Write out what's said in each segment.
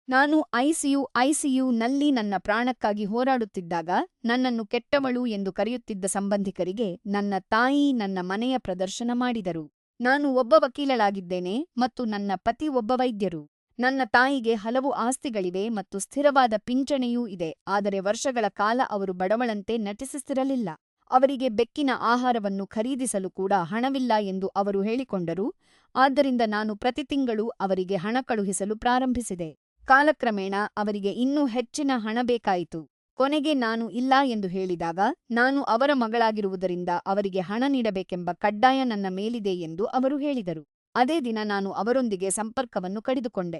ನಾನು ಐಸಿಯುನಲ್ಲಿ ನನ್ನ ಪ್ರಾಣಕ್ಕಾಗಿ ಹೋರಾಡುತ್ತಿದ್ದಾಗ, ನನ್ನನ್ನು ಕೆಟ್ಟವಳು ಎಂದು ಕರೆಯುತ್ತಿದ್ದ ಸಂಬಂಧಿಕರಿಗೆ ನನ್ನ ತಾಯಿ ನನ್ನ ಮನೆಯ ಪ್ರದರ್ಶನ ಮಾಡಿದರು. ನಾನು ಒಬ್ಬ ವಕೀಲಳಾಗಿದ್ದೇನೆ ಮತ್ತು ನನ್ನ ಪತಿ ಒಬ್ಬ ವೈದ್ಯರು. ನನ್ನ ತಾಯಿಗೆ ಹಲವು ಆಸ್ತಿಗಳಿವೆ ಮತ್ತು ಸ್ಥಿರವಾದ ಪಿಂಚಣಿಯೂ ಇದೆ, ಆದರೆ ವರ್ಷಗಳ ಕಾಲ ಅವರು ಬಡವಳಂತೆ ನಟಿಸುತ್ತಿರಲಿಲ್ಲ. ಅವರಿಗೆ ಬೆಕ್ಕಿನ ಆಹಾರವನ್ನು ಖರೀದಿಸಲು ಕೂಡ ಹಣವಿಲ್ಲ ಎಂದು ಅವರು ಹೇಳಿಕೊಂಡರು, ಆದ್ದರಿಂದ ನಾನು ಪ್ರತಿ ತಿಂಗಳು ಅವರಿಗೆ ಹಣ ಕಳುಹಿಸಲು ಪ್ರಾರಂಭಿಸಿದೆ. ಕಾಲಕ್ರಮೇಣ ಅವರಿಗೆ ಇನ್ನೂ ಹೆಚ್ಚಿನ ಹಣ ಬೇಕಾಯಿತು. ಕೊನೆಗೆ ನಾನು ಇಲ್ಲ ಎಂದು ಹೇಳಿದಾಗ, ನಾನು ಅವರ ಮಗಳಾಗಿರುವುದರಿಂದ ಅವರಿಗೆ ಹಣ ನೀಡಬೇಕೆಂಬ ಕಡ್ಡಾಯ ನನ್ನ ಮೇಲಿದೆ ಎಂದು ಅವರು ಹೇಳಿದರು. ಅದೇ ದಿನ ನಾನು ಅವರೊಂದಿಗೆ ಸಂಪರ್ಕವನ್ನು ಕಡಿದುಕೊಂಡೆ.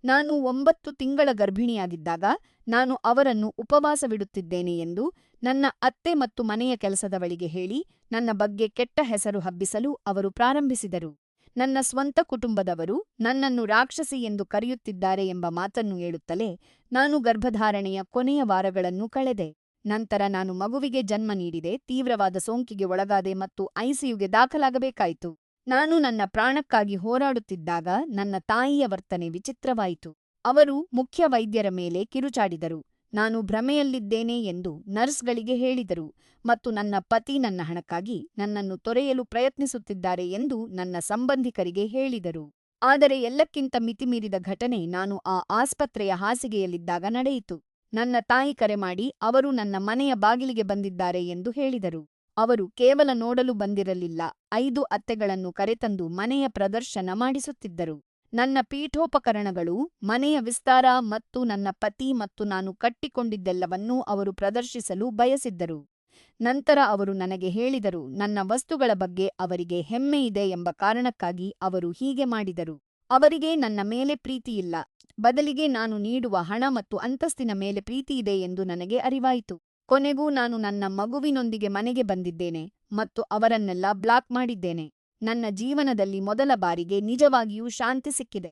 ನಾನು 9 ತಿಂಗಳ ಗರ್ಭಿಣಿಯಾಗಿದ್ದಾಗ, ನಾನು ಅವರನ್ನು ಉಪವಾಸವಿಡುತ್ತಿದ್ದೇನೆ ಎಂದು ನನ್ನ ಅತ್ತೆ ಮತ್ತು ಮನೆಯ ಕೆಲಸದವಳಿಗೆ ಹೇಳಿ, ನನ್ನ ಬಗ್ಗೆ ಕೆಟ್ಟ ಹೆಸರು ಹಬ್ಬಿಸಲು ಅವರು ಪ್ರಾರಂಭಿಸಿದರು. ನನ್ನ ಸ್ವಂತ ಕುಟುಂಬದವರು ನನ್ನನ್ನು ರಾಕ್ಷಸಿ ಎಂದು ಕರೆಯುತ್ತಿದ್ದಾರೆ ಎಂಬ ಮಾತನ್ನು ಹೇಳುತ್ತಲೇ ನಾನು ಗರ್ಭಧಾರಣೆಯ ಕೊನೆಯ ವಾರಗಳನ್ನು ಕಳೆದೆ. ನಂತರ ನಾನು ಮಗುವಿಗೆ ಜನ್ಮ ನೀಡಿದೆ, ತೀವ್ರವಾದ ಸೋಂಕಿಗೆ ಒಳಗಾದೆ ಮತ್ತು ಐಸಿಯುಗೆ ದಾಖಲಾಗಬೇಕಾಯಿತು. ನಾನು ನನ್ನ ಪ್ರಾಣಕ್ಕಾಗಿ ಹೋರಾಡುತ್ತಿದ್ದಾಗ ನನ್ನ ತಾಯಿಯ ವರ್ತನೆ ವಿಚಿತ್ರವಾಯಿತು. ಅವರು ಮುಖ್ಯ ವೈದ್ಯರ ಮೇಲೆ ಕಿರುಚಾಡಿದರು, ನಾನು ಭ್ರಮೆಯಲ್ಲಿದ್ದೇನೆ ಎಂದು ನರ್ಸ್‌ಗಳಿಗೆ ಹೇಳಿದರು ಮತ್ತು ನನ್ನ ಪತಿ ನನ್ನ ಹಣಕ್ಕಾಗಿ ನನ್ನನ್ನು ತೊರೆಯಲು ಪ್ರಯತ್ನಿಸುತ್ತಿದ್ದಾರೆ ಎಂದು ನನ್ನ ಸಂಬಂಧಿಕರಿಗೆ ಹೇಳಿದರು. ಆದರೆ ಎಲ್ಲಕ್ಕಿಂತ ಮಿತಿಮೀರಿದ ಘಟನೆ ನಾನು ಆ ಆಸ್ಪತ್ರೆಯ ಹಾಸಿಗೆಯಲ್ಲಿದ್ದಾಗ ನಡೆಯಿತು. ನನ್ನ ತಾಯಿ ಕರೆ ಮಾಡಿ ಅವರು ನನ್ನ ಮನೆಯ ಬಾಗಿಲಿಗೆ ಬಂದಿದ್ದಾರೆ ಎಂದು ಹೇಳಿದರು. ಅವರು ಕೇವಲ ನೋಡಲು ಬಂದಿರಲಿಲ್ಲ, 5 ಅತ್ತೆಗಳನ್ನು ಕರೆತಂದು ಮನೆಯ ಪ್ರದರ್ಶನ ಮಾಡಿಸುತ್ತಿದ್ದರು. ನನ್ನ ಪೀಠೋಪಕರಣಗಳು, ಮನೆಯ ವಿಸ್ತಾರ ಮತ್ತು ನನ್ನ ಪತಿ ಮತ್ತು ನಾನು ಕಟ್ಟಿಕೊಂಡಿದ್ದೆಲ್ಲವನ್ನೂ ಅವರು ಪ್ರದರ್ಶಿಸಲು ಬಯಸಿದ್ದರು. ನಂತರ ಅವರು ನನಗೆ ಹೇಳಿದರು, ನನ್ನ ವಸ್ತುಗಳ ಬಗ್ಗೆ ಅವರಿಗೆ ಹೆಮ್ಮೆಯಿದೆ ಎಂಬ ಕಾರಣಕ್ಕಾಗಿ ಅವರು ಹೀಗೆ ಮಾಡಿದರು. ಅವರಿಗೆ ನನ್ನ ಮೇಲೆ ಪ್ರೀತಿಯಿಲ್ಲ, ಬದಲಿಗೆ ನಾನು ನೀಡುವ ಹಣ ಮತ್ತು ಅಂತಸ್ತಿನ ಮೇಲೆ ಪ್ರೀತಿಯಿದೆ ಎಂದು ನನಗೆ ಅರಿವಾಯಿತು. ಕೊನೆಗೂ ನಾನು ನನ್ನ ಮಗುವಿನೊಂದಿಗೆ ಮನೆಗೆ ಬಂದಿದ್ದೇನೆ ಮತ್ತು ಅವರನ್ನೆಲ್ಲ ಬ್ಲಾಕ್ ಮಾಡಿದ್ದೇನೆ. ನನ್ನ ಜೀವನದಲ್ಲಿ ಮೊದಲ ಬಾರಿಗೆ ನಿಜವಾಗಿಯೂ ಶಾಂತಿ ಸಿಕ್ಕಿದೆ.